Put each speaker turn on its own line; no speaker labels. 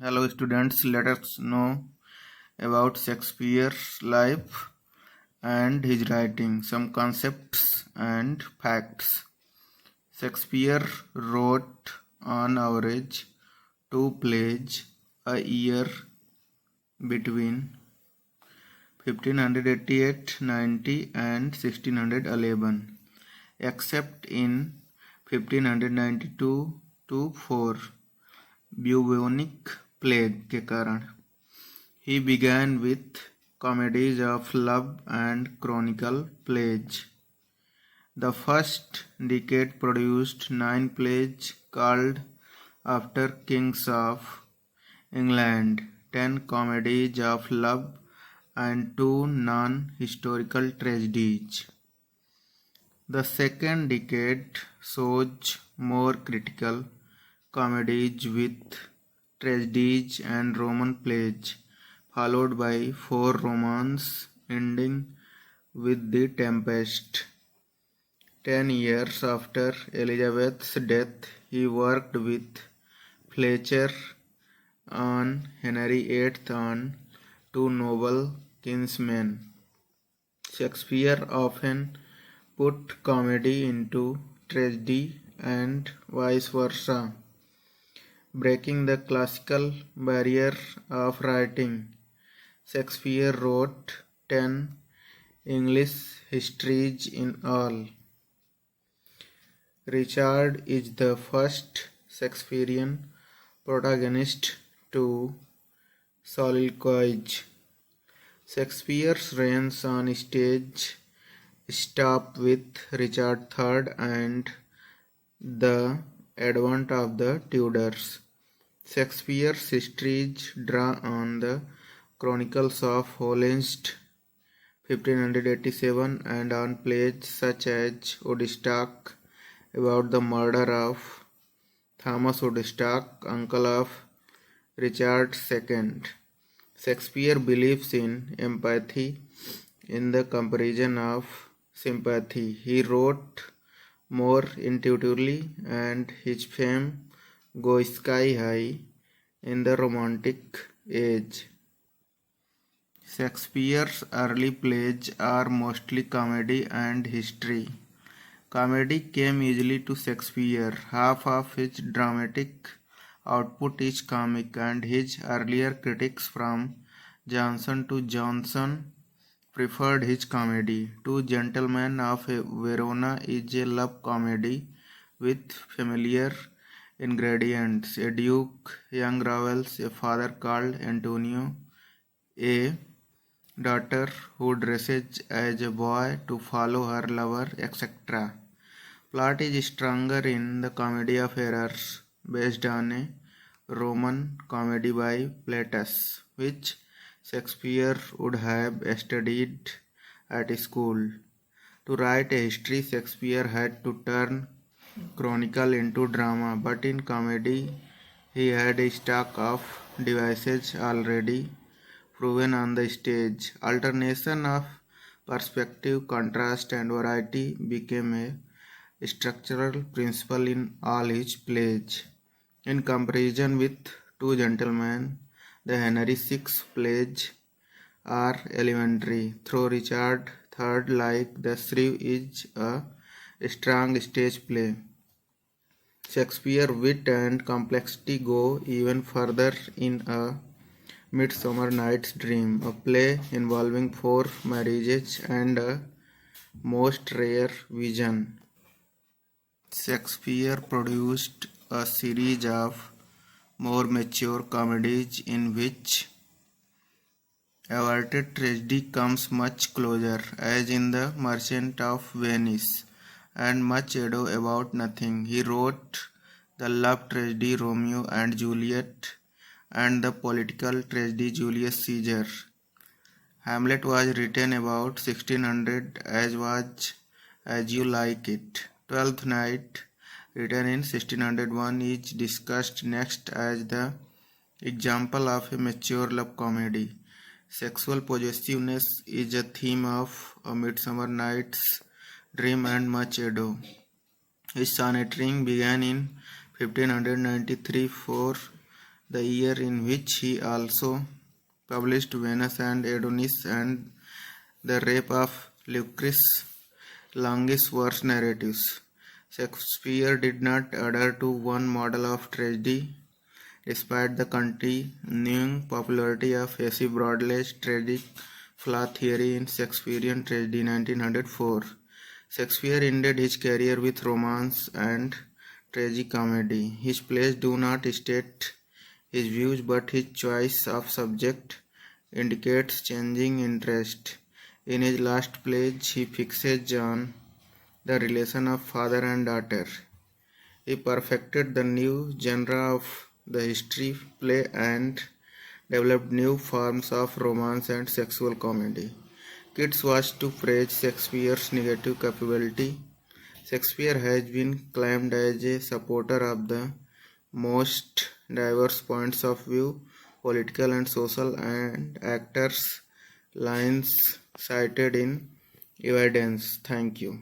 Hello students, let us know about Shakespeare's life and his writing, some concepts and facts. Shakespeare wrote on average 2 plays a year between 1588-90 and 1611, except in 1592 to 4 bubonic plague के कारण. He began with comedies of love and chronicle plays. The first decade produced 9 plays called after kings of England, 10 comedies of love and 2 non-historical tragedies. The second decade shows more critical comedies with tragedies and Roman plays, followed by 4 romans ending with The Tempest. 10 years after Elizabeth's death, he worked with Fletcher on Henry VIII on 2 noble kinsmen. Shakespeare often put comedy into tragedy and vice versa, breaking the classical barrier of writing. Shakespeare wrote 10 English histories in all. Richard is the first Shakespearean protagonist to soliloquize. Shakespeare's reigns on stage stop with Richard III and the advent of the Tudors. Shakespeare's histories draw on the chronicles of Hollinst 1587 and on plays such as Woodstock about the murder of Thomas Woodstock, uncle of Richard II. Shakespeare believes in empathy in the comparison of sympathy. He wrote more intuitively and his fame goes sky high in the Romantic age. Shakespeare's early plays are mostly comedy and history. Comedy came easily to Shakespeare. Half of his dramatic output is comic, and his earlier critics from Johnson to Johnson preferred his comedy. Two Gentlemen of Verona is a love comedy with familiar ingredients. A duke, young Ravels, a father called Antonio, a daughter who dresses as a boy to follow her lover, etc. Plot is stronger in the Comedy of Errors, based on a Roman comedy by Plautus, which Shakespeare would have studied at school. To write a history, Shakespeare had to turn chronicle into drama, but in comedy, he had a stock of devices already proven on the stage. Alternation of perspective, contrast, and variety became a structural principle in all his plays. In comparison with Two Gentlemen, the Henry VI plays are elementary, though Richard III, like the Shrew, is a strong stage play. Shakespeare's wit and complexity go even further in A Midsummer Night's Dream, a play involving 4 marriages and a most rare vision. Shakespeare produced a series of more mature comedies in which averted tragedy comes much closer, as in The Merchant of Venice and Much Ado About Nothing. He wrote the love tragedy Romeo and Juliet and the political tragedy Julius Caesar. Hamlet was written about 1600, as was As You Like It. Twelfth Night, written in 1601, is discussed next as the example of a mature love comedy. Sexual possessiveness is a theme of A Midsummer Night's Dream and Much Ado. His sonneting began in 1593 for the year in which he also published Venus and Adonis and The Rape of Lucrece, longest verse narratives. Shakespeare did not adhere to one model of tragedy, despite the continuing popularity of A.C. Broadley's tragic flaw theory in Shakespearean tragedy 1904. Shakespeare ended his career with romance and tragicomedy. His plays do not state his views, but his choice of subject indicates changing interest. In his last plays, he fixes on the relation of father and daughter. He perfected the new genre of the history play and developed new forms of romance and sexual comedy. Kids was to praise Shakespeare's negative capability. Shakespeare has been claimed as a supporter of the most diverse points of view, political and social, and actors' lines cited in evidence. Thank you.